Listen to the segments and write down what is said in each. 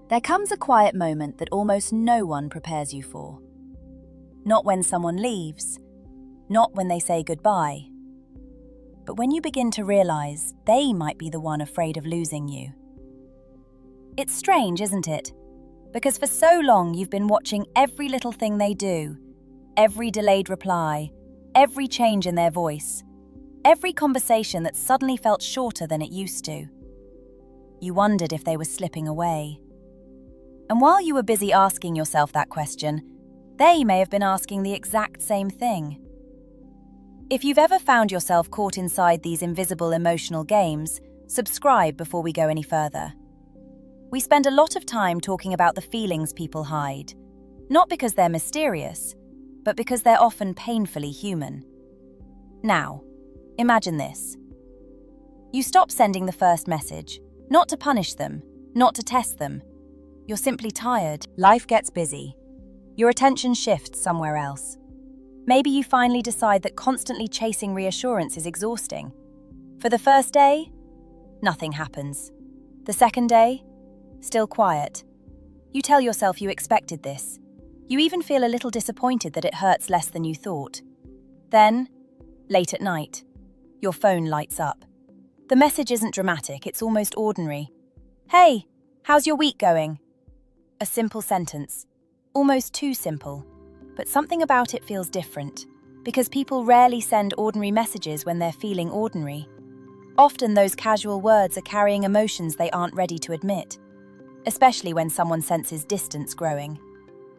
There comes a quiet moment that almost no one prepares you for. Not when someone leaves, not when they say goodbye, but when you begin to realize they might be the one afraid of losing you. It's strange, isn't it? Because for so long you've been watching every little thing they do, every delayed reply, every change in their voice, every conversation that suddenly felt shorter than it used to. You wondered if they were slipping away. And while you were busy asking yourself that question, they may have been asking the exact same thing. If you've ever found yourself caught inside these invisible emotional games, subscribe before we go any further. We spend a lot of time talking about the feelings people hide, not because they're mysterious, but because they're often painfully human. Now, imagine this. You stop sending the first message, not to punish them, not to test them. You're simply tired. Life gets busy. Your attention shifts somewhere else. Maybe you finally decide that constantly chasing reassurance is exhausting. For the first day, nothing happens. The second day, still quiet. You tell yourself you expected this. You even feel a little disappointed that it hurts less than you thought. Then, late at night, your phone lights up. The message isn't dramatic, it's almost ordinary. "Hey, how's your week going?" A simple sentence. Almost too simple. But something about it feels different, because people rarely send ordinary messages when they're feeling ordinary. Often those casual words are carrying emotions they aren't ready to admit, especially when someone senses distance growing.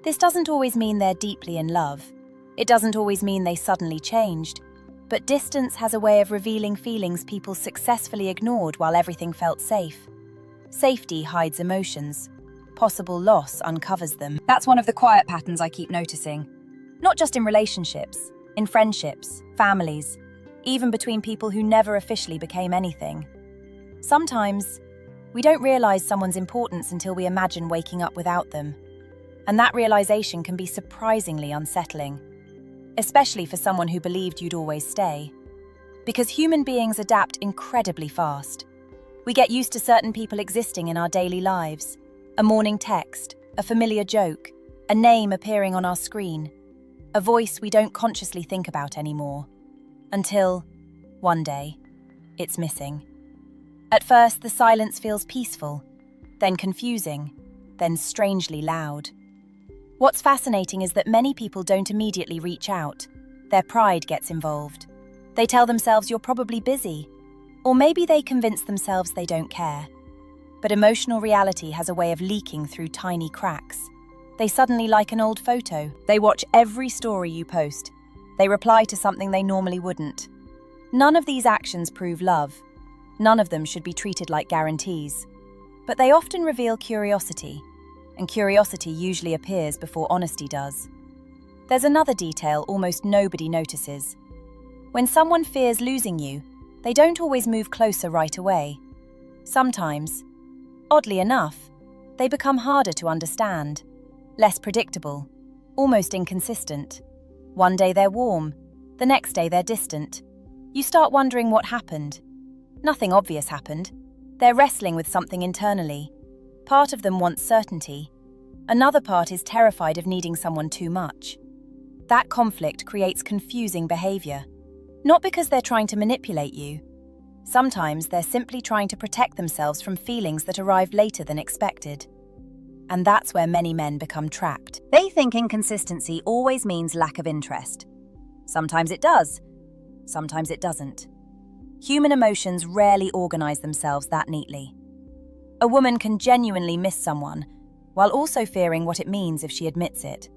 This doesn't always mean they're deeply in love. It doesn't always mean they suddenly changed. But distance has a way of revealing feelings people successfully ignored while everything felt safe. Safety hides emotions. Possible loss uncovers them. That's one of the quiet patterns I keep noticing. Not just in relationships, in friendships, families, even between people who never officially became anything. Sometimes, we don't realize someone's importance until we imagine waking up without them. And that realization can be surprisingly unsettling, especially for someone who believed you'd always stay. Because human beings adapt incredibly fast. We get used to certain people existing in our daily lives. A morning text, a familiar joke, a name appearing on our screen, a voice we don't consciously think about anymore. Until, one day, it's missing. At first, the silence feels peaceful, then confusing, then strangely loud. What's fascinating is that many people don't immediately reach out. Their pride gets involved. They tell themselves you're probably busy, or maybe they convince themselves they don't care. But emotional reality has a way of leaking through tiny cracks. They suddenly like an old photo. They watch every story you post. They reply to something they normally wouldn't. None of these actions prove love. None of them should be treated like guarantees. But they often reveal curiosity, and curiosity usually appears before honesty does. There's another detail almost nobody notices. When someone fears losing you, they don't always move closer right away. Sometimes, oddly enough, they become harder to understand, less predictable, almost inconsistent. One day they're warm, the next day they're distant. You start wondering what happened. Nothing obvious happened. They're wrestling with something internally. Part of them wants certainty. Another part is terrified of needing someone too much. That conflict creates confusing behavior. Not because they're trying to manipulate you. Sometimes they're simply trying to protect themselves from feelings that arrive later than expected. And that's where many men become trapped. They think inconsistency always means lack of interest. Sometimes it does. Sometimes it doesn't. Human emotions rarely organize themselves that neatly. A woman can genuinely miss someone, while also fearing what it means if she admits it.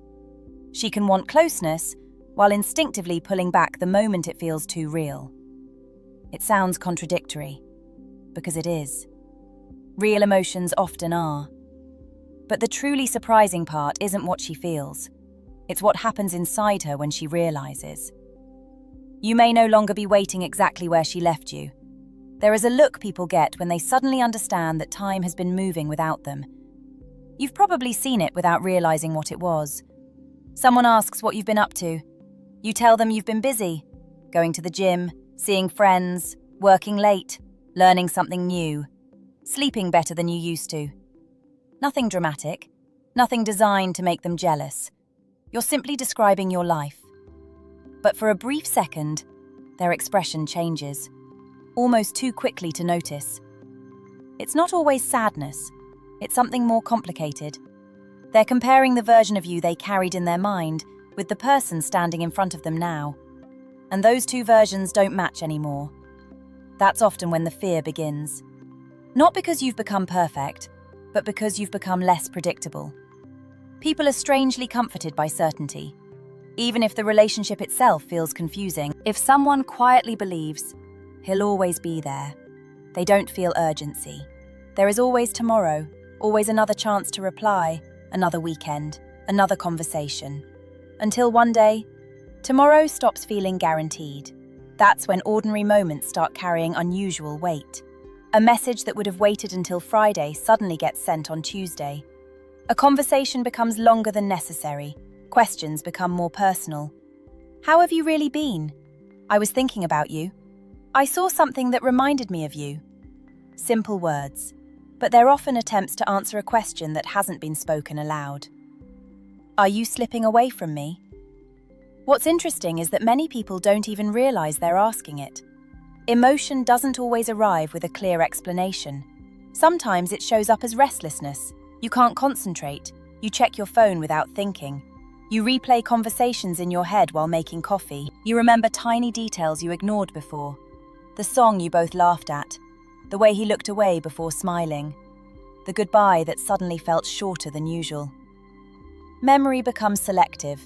She can want closeness, while instinctively pulling back the moment it feels too real. It sounds contradictory, because it is. Real emotions often are. But the truly surprising part isn't what she feels. It's what happens inside her when she realizes. You may no longer be waiting exactly where she left you. There is a look people get when they suddenly understand that time has been moving without them. You've probably seen it without realizing what it was. Someone asks what you've been up to. You tell them you've been busy, going to the gym, seeing friends, working late, learning something new, sleeping better than you used to. Nothing dramatic, nothing designed to make them jealous. You're simply describing your life. But for a brief second, their expression changes, almost too quickly to notice. It's not always sadness, it's something more complicated. They're comparing the version of you they carried in their mind with the person standing in front of them now. And those two versions don't match anymore. That's often when the fear begins. Not because you've become perfect, but because you've become less predictable. People are strangely comforted by certainty, even if the relationship itself feels confusing. If someone quietly believes, he'll always be there, they don't feel urgency. There is always tomorrow, always another chance to reply, another weekend, another conversation. Until one day, tomorrow stops feeling guaranteed. That's when ordinary moments start carrying unusual weight. A message that would have waited until Friday suddenly gets sent on Tuesday. A conversation becomes longer than necessary. Questions become more personal. How have you really been? I was thinking about you. I saw something that reminded me of you. Simple words, but they're often attempts to answer a question that hasn't been spoken aloud. Are you slipping away from me? What's interesting is that many people don't even realize they're asking it. Emotion doesn't always arrive with a clear explanation. Sometimes it shows up as restlessness. You can't concentrate. You check your phone without thinking. You replay conversations in your head while making coffee. You remember tiny details you ignored before. The song you both laughed at. The way he looked away before smiling. The goodbye that suddenly felt shorter than usual. Memory becomes selective.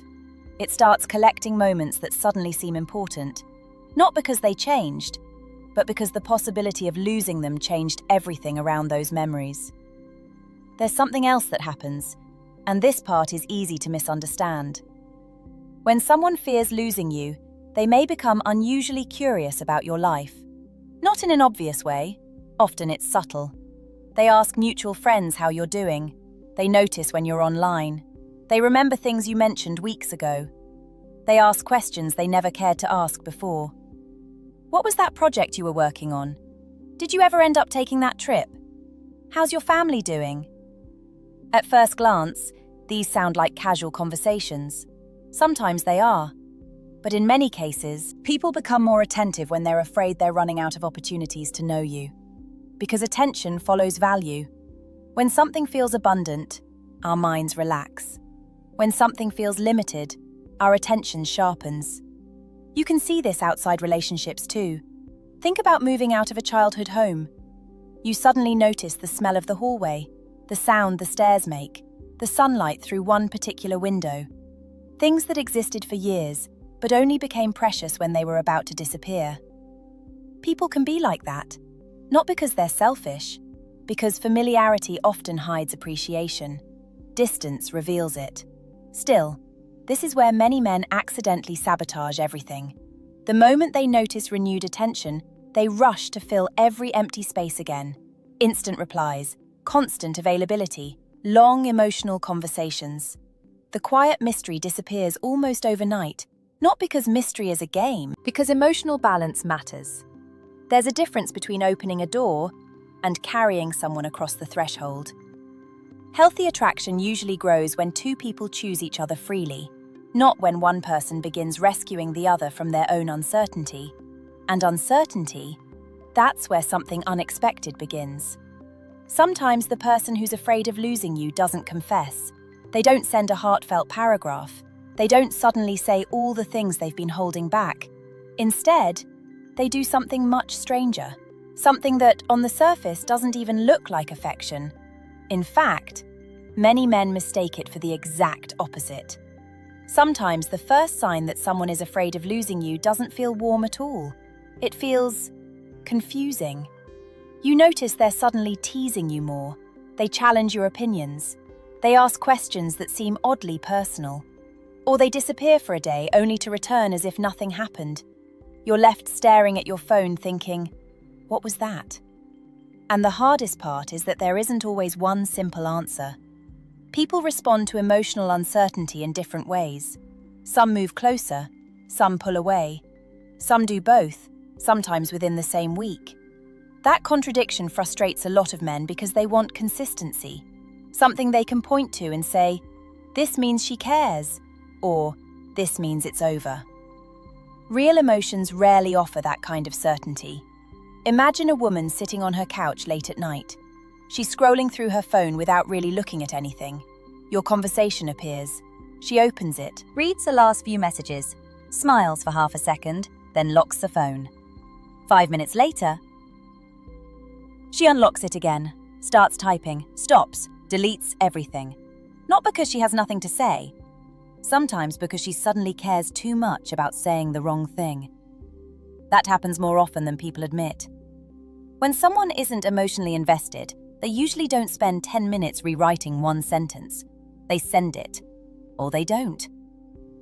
It starts collecting moments that suddenly seem important, not because they changed, but because the possibility of losing them changed everything around those memories. There's something else that happens, and this part is easy to misunderstand. When someone fears losing you, they may become unusually curious about your life. Not in an obvious way, often it's subtle. They ask mutual friends how you're doing. They notice when you're online. They remember things you mentioned weeks ago. They ask questions they never cared to ask before. What was that project you were working on? Did you ever end up taking that trip? How's your family doing? At first glance, these sound like casual conversations. Sometimes they are. But in many cases, people become more attentive when they're afraid they're running out of opportunities to know you. Because attention follows value. When something feels abundant, our minds relax. When something feels limited, our attention sharpens. You can see this outside relationships too. Think about moving out of a childhood home. You suddenly notice the smell of the hallway, the sound the stairs make, the sunlight through one particular window. Things that existed for years, but only became precious when they were about to disappear. People can be like that, not because they're selfish, because familiarity often hides appreciation. Distance reveals it. Still, this is where many men accidentally sabotage everything. The moment they notice renewed attention, they rush to fill every empty space again. Instant replies, constant availability, long emotional conversations. The quiet mystery disappears almost overnight, not because mystery is a game, because emotional balance matters. There's a difference between opening a door and carrying someone across the threshold. Healthy attraction usually grows when two people choose each other freely, not when one person begins rescuing the other from their own uncertainty. And uncertainty, that's where something unexpected begins. Sometimes the person who's afraid of losing you doesn't confess. They don't send a heartfelt paragraph. They don't suddenly say all the things they've been holding back. Instead, they do something much stranger. Something that, on the surface, doesn't even look like affection. In fact, many men mistake it for the exact opposite. Sometimes the first sign that someone is afraid of losing you doesn't feel warm at all. It feels confusing. You notice they're suddenly teasing you more. They challenge your opinions. They ask questions that seem oddly personal. Or they disappear for a day only to return as if nothing happened. You're left staring at your phone thinking, what was that? And the hardest part is that there isn't always one simple answer. People respond to emotional uncertainty in different ways. Some move closer, some pull away. Some do both, sometimes within the same week. That contradiction frustrates a lot of men because they want consistency. Something they can point to and say, "This means she cares," or "This means it's over." Real emotions rarely offer that kind of certainty. Imagine a woman sitting on her couch late at night. She's scrolling through her phone without really looking at anything. Your conversation appears. She opens it, reads the last few messages, smiles for half a second, then locks the phone. 5 minutes later, she unlocks it again, starts typing, stops, deletes everything. Not because she has nothing to say, sometimes because she suddenly cares too much about saying the wrong thing. That happens more often than people admit. When someone isn't emotionally invested, they usually don't spend 10 minutes rewriting one sentence. They send it, or they don't.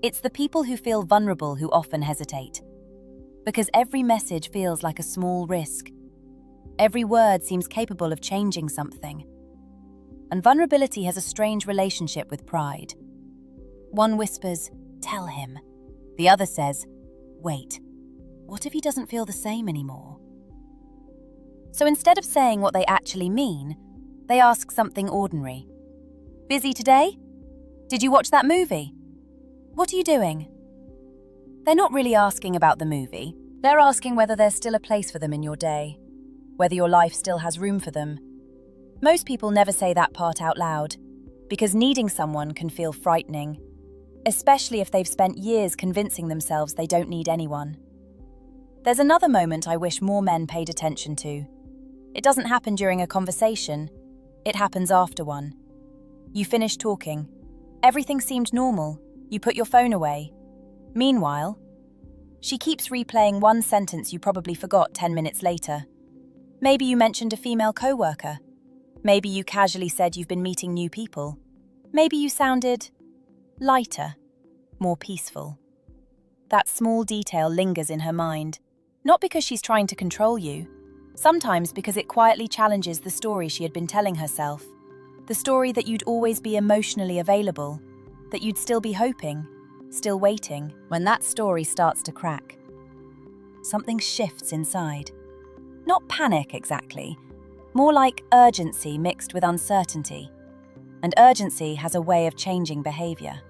It's the people who feel vulnerable who often hesitate. Because every message feels like a small risk. Every word seems capable of changing something. And vulnerability has a strange relationship with pride. One whispers, "Tell him." The other says, "Wait, what if he doesn't feel the same anymore?" So instead of saying what they actually mean, they ask something ordinary. "Busy today? Did you watch that movie? What are you doing?" They're not really asking about the movie. They're asking whether there's still a place for them in your day, whether your life still has room for them. Most people never say that part out loud, because needing someone can feel frightening, especially if they've spent years convincing themselves they don't need anyone. There's another moment I wish more men paid attention to. It doesn't happen during a conversation, it happens after one. You finish talking. Everything seemed normal. You put your phone away. Meanwhile, she keeps replaying one sentence you probably forgot 10 minutes later. Maybe you mentioned a female coworker. Maybe you casually said you've been meeting new people. Maybe you sounded lighter, more peaceful. That small detail lingers in her mind, not because she's trying to control you, sometimes because it quietly challenges the story she had been telling herself. The story that you'd always be emotionally available, that you'd still be hoping, still waiting. When that story starts to crack, something shifts inside. Not panic exactly, more like urgency mixed with uncertainty. And urgency has a way of changing behavior.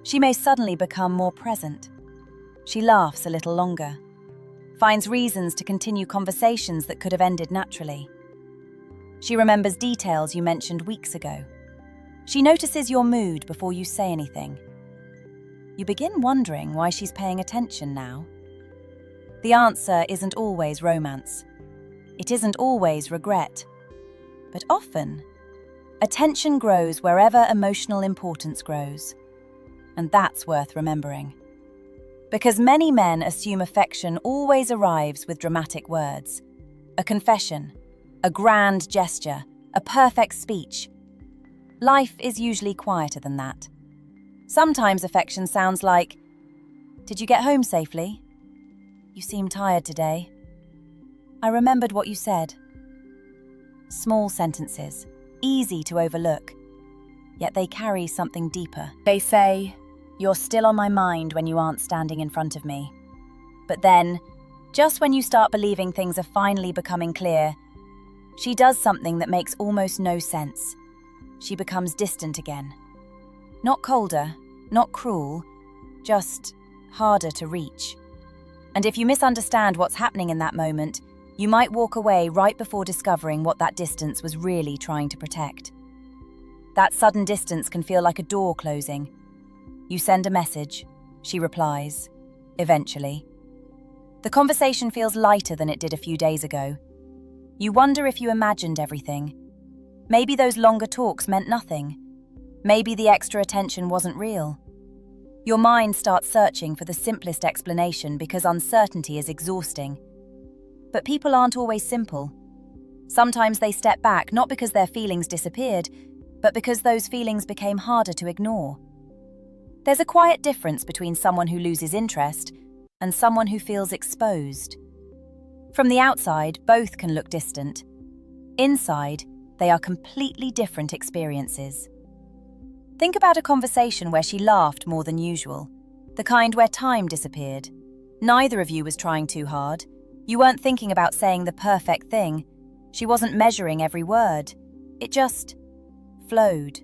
She may suddenly become more present. She laughs a little longer, finds reasons to continue conversations that could have ended naturally. She remembers details you mentioned weeks ago. She notices your mood before you say anything. You begin wondering why she's paying attention now. The answer isn't always romance. It isn't always regret. But often, attention grows wherever emotional importance grows. And that's worth remembering. Because many men assume affection always arrives with dramatic words. A confession, a grand gesture, a perfect speech. Life is usually quieter than that. Sometimes affection sounds like, "Did you get home safely? You seem tired today. I remembered what you said." Small sentences, easy to overlook, yet they carry something deeper. They say, "You're still on my mind when you aren't standing in front of me." But then, just when you start believing things are finally becoming clear, she does something that makes almost no sense. She becomes distant again. Not colder, not cruel, just harder to reach. And if you misunderstand what's happening in that moment, you might walk away right before discovering what that distance was really trying to protect. That sudden distance can feel like a door closing. You send a message, she replies, eventually. The conversation feels lighter than it did a few days ago. You wonder if you imagined everything. Maybe those longer talks meant nothing. Maybe the extra attention wasn't real. Your mind starts searching for the simplest explanation because uncertainty is exhausting. But people aren't always simple. Sometimes they step back not because their feelings disappeared, but because those feelings became harder to ignore. There's a quiet difference between someone who loses interest and someone who feels exposed. From the outside, both can look distant. Inside, they are completely different experiences. Think about a conversation where she laughed more than usual, the kind where time disappeared. Neither of you was trying too hard. You weren't thinking about saying the perfect thing. She wasn't measuring every word. It just flowed.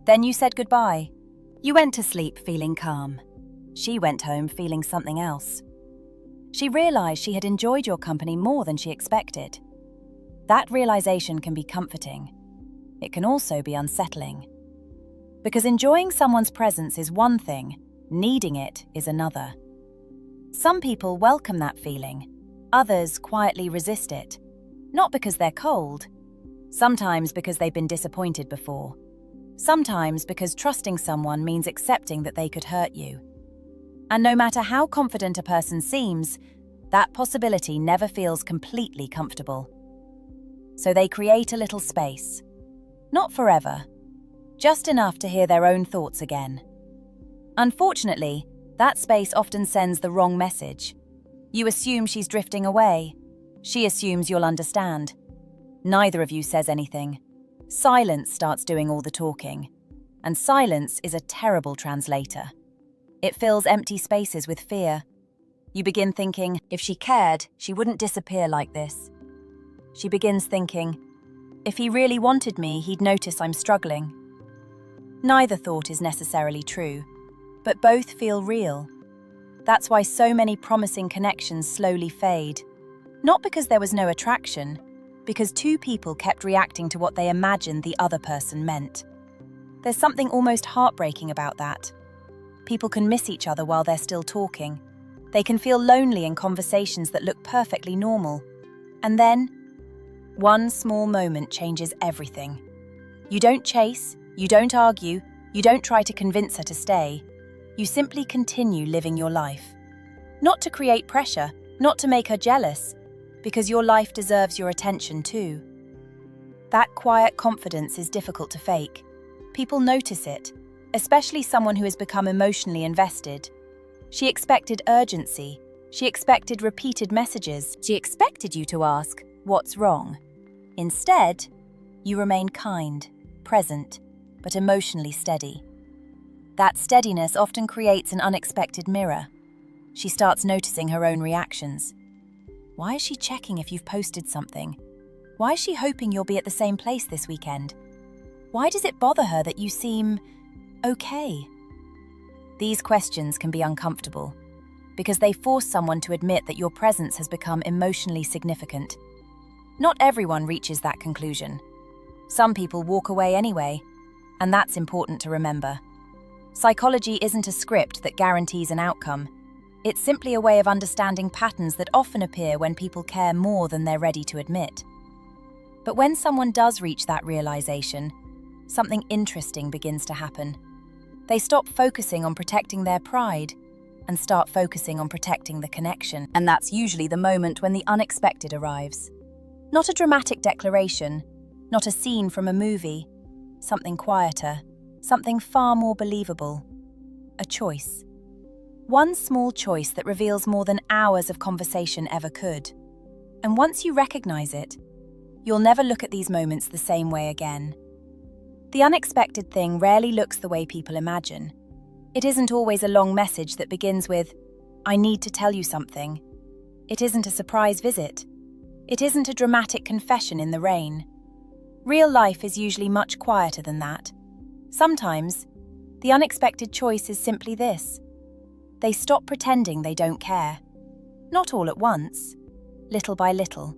Then you said goodbye. You went to sleep feeling calm. She went home feeling something else. She realized she had enjoyed your company more than she expected. That realization can be comforting. It can also be unsettling. Because enjoying someone's presence is one thing, needing it is another. Some people welcome that feeling. Others quietly resist it. Not because they're cold. Sometimes because they've been disappointed before. Sometimes because trusting someone means accepting that they could hurt you. And no matter how confident a person seems, that possibility never feels completely comfortable. So they create a little space. Not forever. Just enough to hear their own thoughts again. Unfortunately, that space often sends the wrong message. You assume she's drifting away. She assumes you'll understand. Neither of you says anything. Silence starts doing all the talking. And silence is a terrible translator. It fills empty spaces with fear. You begin thinking, if she cared, she wouldn't disappear like this. She begins thinking, if he really wanted me, he'd notice I'm struggling. Neither thought is necessarily true, but both feel real. That's why so many promising connections slowly fade. Not because there was no attraction, because two people kept reacting to what they imagined the other person meant. There's something almost heartbreaking about that. People can miss each other while they're still talking. They can feel lonely in conversations that look perfectly normal. And then, one small moment changes everything. You don't chase, you don't argue, you don't try to convince her to stay. You simply continue living your life. Not to create pressure, not to make her jealous, because your life deserves your attention too. That quiet confidence is difficult to fake. People notice it, especially someone who has become emotionally invested. She expected urgency. She expected repeated messages. She expected you to ask, "What's wrong?" Instead, you remain kind, present, but emotionally steady. That steadiness often creates an unexpected mirror. She starts noticing her own reactions. Why is she checking if you've posted something? Why is she hoping you'll be at the same place this weekend? Why does it bother her that you seem okay? These questions can be uncomfortable because they force someone to admit that your presence has become emotionally significant. Not everyone reaches that conclusion. Some people walk away anyway, and that's important to remember. Psychology isn't a script that guarantees an outcome. It's simply a way of understanding patterns that often appear when people care more than they're ready to admit. But when someone does reach that realization, something interesting begins to happen. They stop focusing on protecting their pride and start focusing on protecting the connection. And that's usually the moment when the unexpected arrives. Not a dramatic declaration, not a scene from a movie, something quieter, something far more believable. A choice. One small choice that reveals more than hours of conversation ever could. And once you recognize it, you'll never look at these moments the same way again. The unexpected thing rarely looks the way people imagine. It isn't always a long message that begins with, "I need to tell you something." It isn't a surprise visit. It isn't a dramatic confession in the rain. Real life is usually much quieter than that. Sometimes, the unexpected choice is simply this. They stop pretending they don't care. Not all at once, little by little.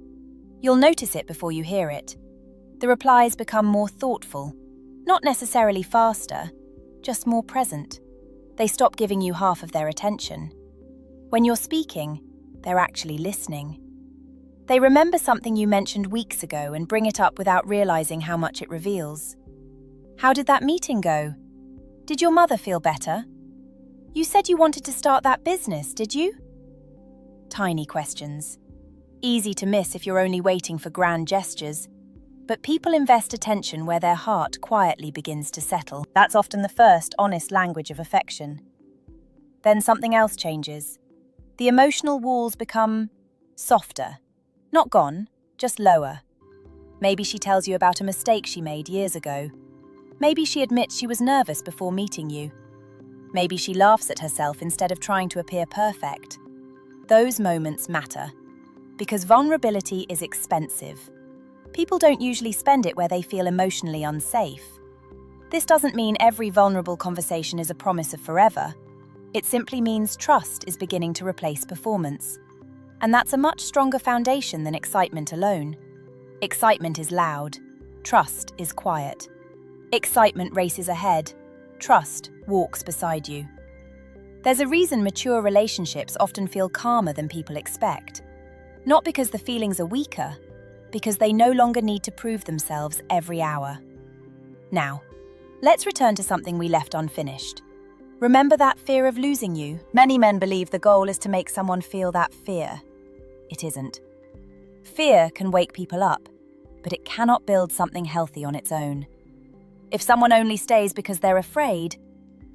You'll notice it before you hear it. The replies become more thoughtful, not necessarily faster, just more present. They stop giving you half of their attention. When you're speaking, they're actually listening. They remember something you mentioned weeks ago and bring it up without realizing how much it reveals. How did that meeting go? Did your mother feel better? You said you wanted to start that business, did you? Tiny questions. Easy to miss if you're only waiting for grand gestures. But people invest attention where their heart quietly begins to settle. That's often the first honest language of affection. Then something else changes. The emotional walls become softer. Not gone, just lower. Maybe she tells you about a mistake she made years ago. Maybe she admits she was nervous before meeting you. Maybe she laughs at herself instead of trying to appear perfect. Those moments matter, because vulnerability is expensive. People don't usually spend it where they feel emotionally unsafe. This doesn't mean every vulnerable conversation is a promise of forever. It simply means trust is beginning to replace performance. And that's a much stronger foundation than excitement alone. Excitement is loud. Trust is quiet. Excitement races ahead. Trust walks beside you. There's a reason mature relationships often feel calmer than people expect. Not because the feelings are weaker, because they no longer need to prove themselves every hour. Now, let's return to something we left unfinished. Remember that fear of losing you? Many men believe the goal is to make someone feel that fear. It isn't. Fear can wake people up, but it cannot build something healthy on its own. If someone only stays because they're afraid,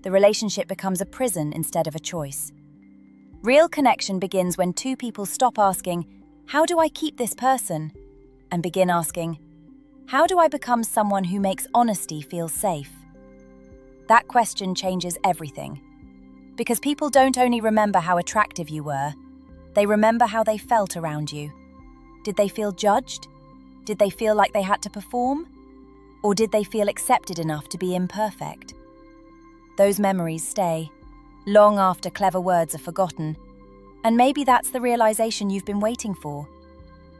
the relationship becomes a prison instead of a choice. Real connection begins when two people stop asking, "How do I keep this person?" and begin asking, "How do I become someone who makes honesty feel safe?" That question changes everything. Because people don't only remember how attractive you were, they remember how they felt around you. Did they feel judged? Did they feel like they had to perform? Or did they feel accepted enough to be imperfect? Those memories stay, long after clever words are forgotten. And maybe that's the realization you've been waiting for.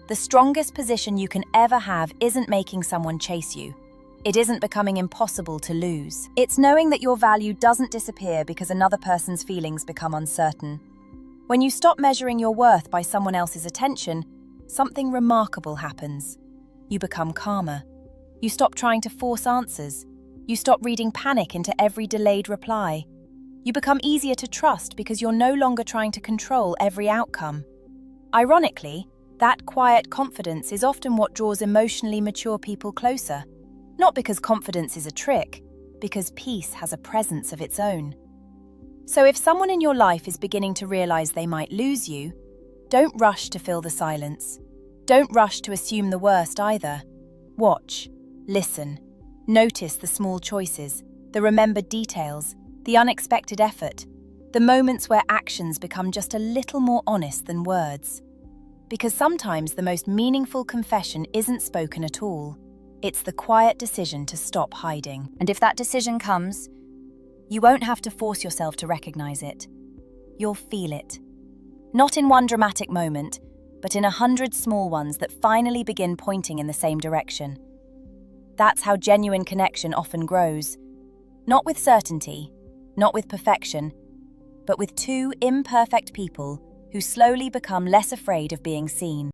The strongest position you can ever have isn't making someone chase you. It isn't becoming impossible to lose. It's knowing that your value doesn't disappear because another person's feelings become uncertain. When you stop measuring your worth by someone else's attention, something remarkable happens. You become calmer. You stop trying to force answers. You stop reading panic into every delayed reply. You become easier to trust because you're no longer trying to control every outcome. Ironically, that quiet confidence is often what draws emotionally mature people closer. Not because confidence is a trick, because peace has a presence of its own. So if someone in your life is beginning to realize they might lose you, don't rush to fill the silence. Don't rush to assume the worst either. Watch, listen, notice the small choices, the remembered details, the unexpected effort, the moments where actions become just a little more honest than words. Because sometimes the most meaningful confession isn't spoken at all. It's the quiet decision to stop hiding. And if that decision comes, you won't have to force yourself to recognize it. You'll feel it. Not in one dramatic moment, but in 100 small ones that finally begin pointing in the same direction. That's how genuine connection often grows. Not with certainty, not with perfection, but with two imperfect people who slowly become less afraid of being seen.